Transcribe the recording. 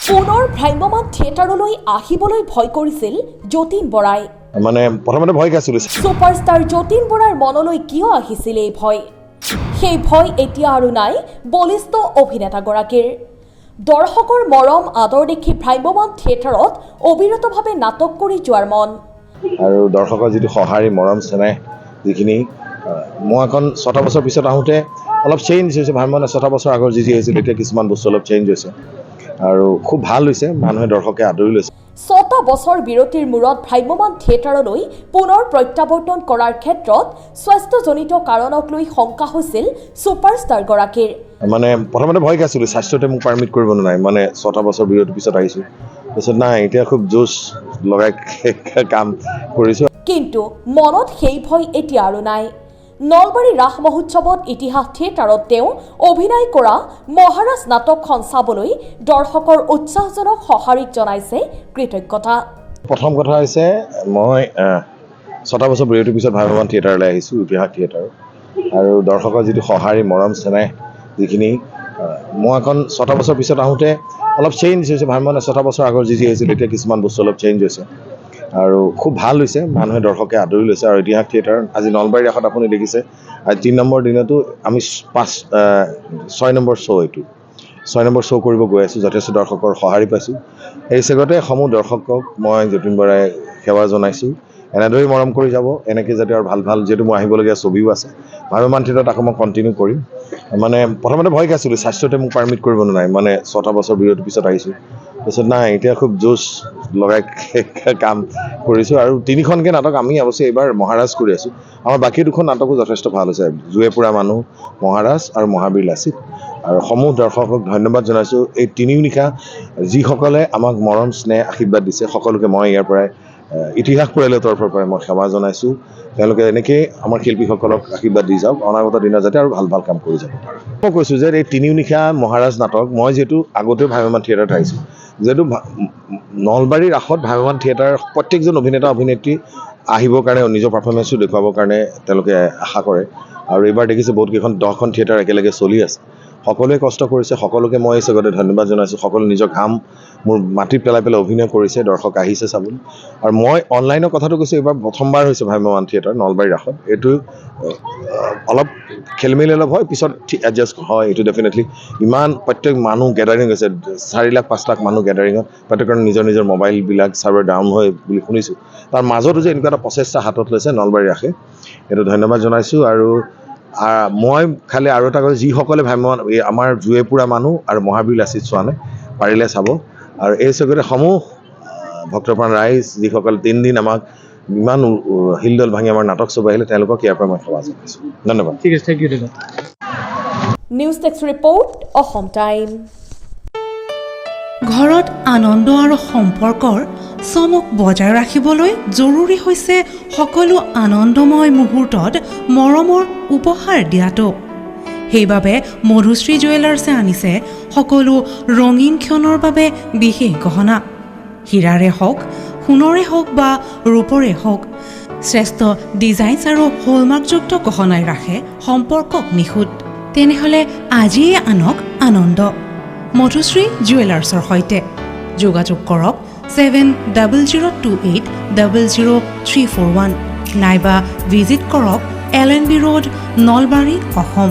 পুনৰ ভ্ৰাম্যমান থিয়েটাৰলৈ আহিবলৈ ভয় কৰিছিল যতীন বৰাই। প্ৰথমতে ভয় খাইছিল। ছুপাৰষ্টাৰ যতীন বৰাৰ মনলৈ কিয় আহিছিল এই ভয়? সেই ভয় এতিয়া আৰু নাই বলিষ্ঠ অভিনেতাগৰাকীৰ। দৰ্শকৰ মৰম আদৰ দেখি ভ্ৰাম্যমান থিয়েটাৰত অবিৰতভাৱে নাটক কৰি যোৱাৰ মন। আৰু দৰ্শকৰ যিটো সঁহাৰি মৰম চেনেহ যিখিনি মই এখন ৬টা বছৰ পিছত আহোঁতে অলপ চেঞ্জ হৈছে। ভ্ৰাম্যমান ৬টা বছৰ আগৰ যি হৈছিল এতিয়া কিছুমান বস্তু অলপ চেঞ্জ হৈছে আৰু খুব ভাল হৈছে। মানুহে দৰ্শকে আদৰি লৈছে। ৬টা বছৰ বিৰতিৰ মূৰত ভ্ৰাম্যমান থিয়েটাৰলৈ পুনৰ প্ৰত্যাৱৰ্তন কৰাৰ ক্ষেত্ৰত স্বাস্থ্যজনিত কাৰণক লৈ শংকা হৈছিল ছুপাৰষ্টাৰগৰাকীৰ। প্ৰথমতে ভয় খাইছিল, স্বাস্থ্যতে মোক পাৰ্মিট কৰিব নোৱাৰে। ৬টা বছৰ বিৰতিৰ পিছত আহিছোঁ। তাৰপিছত নাই, এতিয়া খুব জোচ লগাই কাম কৰিছোঁ। কিন্তু মনত সেই ভয় এতিয়া আৰু নাই। নলবাৰী ৰাস মহোৎসৱত ইতিহাস থিয়েটাৰত তেওঁ অভিনয় কৰা মহাৰাজ নাটকখন চাবলৈ দৰ্শকৰ উৎসাহজনক সঁহাৰিক জনাইছে কৃতজ্ঞতা। প্ৰথম কথা হৈছে মই ৬টা বছৰ বিৰতিৰ পিছত ভ্ৰাম্যমান থিয়েটাৰলৈ আহিছোঁ, ইতিহাস থিয়েটাৰত। আৰু দৰ্শকৰ যিটো সঁহাৰি মৰম চেনেহ যিখিনি মই এখন ৬টা বছৰ পিছত আহোঁতে অলপ চেঞ্জ হৈছে। ভ্ৰাম্যমান ৬টা বছৰ আগৰ যি হৈছিল এতিয়া কিছুমান বস্তু অলপ চেঞ্জ হৈছে আৰু খুব ভাল হৈছে। মানুহে দৰ্শকে আদৰি লৈছে। আৰু ইতিহাস থিয়েটাৰ আজি নলবাৰী ৰাসত আপুনি দেখিছে, আজি ৩ নম্বৰ দিনতো আমি ৬ নম্বৰ শ্ব' এইটো ৬ নম্বৰ শ্ব' কৰিব গৈ আছোঁ। যথেষ্ট দৰ্শকৰ সঁহাৰি পাইছোঁ। এই চেগতে সমূহ দৰ্শকক মই যতীন বৰাই সেৱা জনাইছোঁ। এনেদৰেই মৰম কৰি যাব, এনেকৈ যাতে আৰু ভাল ভাল, যিহেতু মোৰ আহিবলগীয়া ছবিও আছে ভ্ৰাম্যমান থিয়েটাৰত, আকৌ মই কণ্টিনিউ কৰিম। প্ৰথমতে ভয় খাইছিল, স্বাস্থ্যতে মোক পাৰ্মিট কৰিব নোৱাৰে। ৬টা বছৰ বিৰতিৰ পিছত আহিছোঁ। তাৰপিছত নাই, এতিয়া খুব জোচ লগাই কাম কৰিছোঁ। আৰু ৩খনকৈ নাটক আমি অৱশ্যে এইবাৰ মহাৰাজ কৰি আছোঁ। আমাৰ বাকী 2খন নাটকো যথেষ্ট ভাল হৈছে, জুয়ে পুৰা মানুহ, মহাৰাজ আৰু মহাবীৰ লাচিত। আৰু সমূহ দৰ্শকক ধন্যবাদ জনাইছোঁ। এই তিনিও নিশা যিসকলে আমাক মৰম স্নেহ আশীৰ্বাদ দিছে সকলোকে মই ইয়াৰ পৰাই ইতিহাস পৰিয়ালৰ তৰফৰ পৰাই মই সেৱা জনাইছোঁ। তেওঁলোকে এনেকৈয়ে আমাৰ শিল্পীসকলক আশীৰ্বাদ দি যাওক, অনাগত দিনত যাতে আৰু ভাল ভাল কাম কৰি যাব। মই কৈছোঁ যে এই তিনিও নিশা মহাৰাজ নাটক, মই যিহেতু আগতেও ভ্ৰাম্যমান থিয়েটাৰত আহিছোঁ, যিহেতু নলবাৰী ৰাসত ভ্ৰাম্যমান থিয়েটাৰ প্ৰত্যেকজন অভিনেতা অভিনেত্ৰী আহিবৰ কাৰণে নিজৰ পাৰফৰ্মেঞ্চটো দেখুৱাবৰ কাৰণে তেওঁলোকে আশা কৰে। আৰু এইবাৰ দেখিছোঁ বহুতকেইখন 10খন থিয়েটাৰ একেলগে চলি আছে। সকলোৱে কষ্ট কৰিছে, সকলোকে মই এই চেগতে ধন্যবাদ জনাইছোঁ। সকলোৱে নিজৰ ঘাম মোৰ মাটিত পেলাই অভিনয় কৰিছে, দৰ্শক আহিছে চাবলৈ। আৰু মই অনলাইনৰ কথাটো কৈছোঁ, এইবাৰ প্ৰথমবাৰ হৈছে ভ্ৰাম্যমান থিয়েটাৰ নলবাৰী ৰাসত। এইটো অলপ খেলিমেলি অলপ হয়, পিছত এডজাষ্ট হয়। এইটো ডেফিনেটলি ইমান প্ৰত্যেক মানুহ গেডাৰিং হৈছে, 4 লাখ 5 লাখ মানুহ গেডাৰিঙত, প্ৰত্যেকৰ নিজৰ নিজৰ মোবাইলবিলাক চাৰ্ভাৰ ডাউন হয় বুলি শুনিছোঁ। তাৰ মাজতো যে এনেকুৱা এটা প্ৰচেষ্টা হাতত লৈছে নলবাৰী ৰাসে, এইটো ধন্যবাদ জনাইছোঁ। আৰু মই খালি আৰু এটা কৈছোঁ, যিসকলে ভ্ৰাম্যমান আমাৰ জুয়ে পুৰা মানুহ আৰু মহাবীৰ লাচিত চোৱা নাই, পাৰিলে চাব। আৰু এই চেগতে সমূহ ভক্তপ্ৰাণ ৰাইজ যিসকল 3 দিন আমাক ইমান শিলডল ভাঙি আমাৰ নাটক চাব আহিলে, তেওঁলোকক ইয়াৰ পৰা মই সেৱা জনাইছোঁ। ধন্যবাদ। ঠিক আছে, থেংক ইউ দাদা। News desk report, Assam time. ঘৰত আনন্দ আৰু সম্পৰ্কৰ চমক বজাই ৰাখিবলৈ জৰুৰী হৈছে সকলো আনন্দময় মুহূৰ্তত মৰমৰ উপহাৰ দিয়াটো। সেইবাবে মধুশ্ৰী জুৱেলাৰ্ছে আনিছে সকলো ৰঙীন ক্ষণৰ বাবে বিশেষ গহনা। হীৰাৰে হওক, সোণৰে হওক বা ৰূপৰে হওক, শ্ৰেষ্ঠ ডিজাইনছ আৰু হলমাৰ্কযুক্ত গহনাই ৰাখে সম্পৰ্কক নিখুঁত। তেনেহ'লে আজিয়ে আনক আনন্দ মধুশ্ৰী জুৱেলাৰ্ছৰ সৈতে। যোগাযোগ কৰক 7002800341 নাইবা ভিজিট কৰক LNB ৰোড, নলবাৰী, অসম।